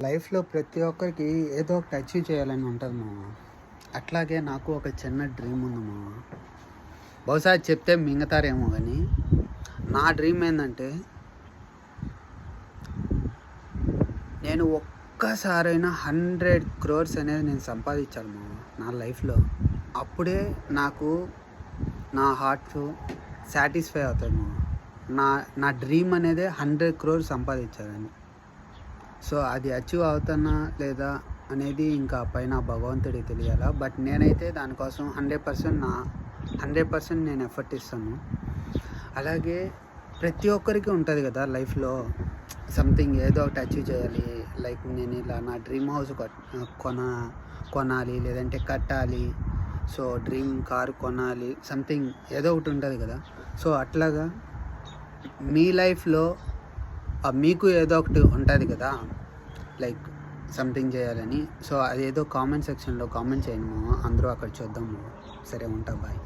లైఫ్‌లో ప్రతి ఒక్కరికి ఏదో ఒకటి అచీవ్ చేయాలని ఉంటది మామ. అట్లాగే నాకు ఒక చిన్న డ్రీమ్ ఉంది మామ. బహుశా అది చెప్తే మింగతారేమో గానీ, నా డ్రీమ్ ఏందంటే, నేను ఒక్కసారైనా 100 క్రోర్స్ అనేది నేను సంపాదించాలి మామ నా లైఫ్‌లో. అప్పుడే నాకు నా హార్ట్ సాటిస్ఫై అవుతది మామ. నా నా డ్రీమ్ అనేదే 100 క్రోర్స్ సంపాదించాలని. సో అది అచీవ్ అవుతానా లేదా అనేది ఇంకా పైన భగవంతుడికి తెలియాలా. బట్ నేనైతే దానికోసం 100% నేను ఎఫర్ట్ ఇస్తాను. అలాగే ప్రతి ఒక్కరికి ఉంటుంది కదా లైఫ్లో సంథింగ్ ఏదో ఒకటి అచీవ్ చేయాలి. లైక్ నేను ఇలా నా డ్రీమ్ హౌస్ కొనాలి, లేదంటే కట్టాలి. సో డ్రీమ్ కారు కొనాలి, సంథింగ్ ఏదో ఒకటి ఉంటుంది కదా. సో అట్లాగా మీ లైఫ్లో మీకు ఏదో ఒకటి ఉంటుంది కదా, లైక్ సంథింగ్ చేయాలని. సో అదేదో కామెంట్ సెక్షన్లో కామెంట్ చేయండి మామ. అందరూ అక్కడ చూద్దాము. సరే, ఉంటా, బాయ్.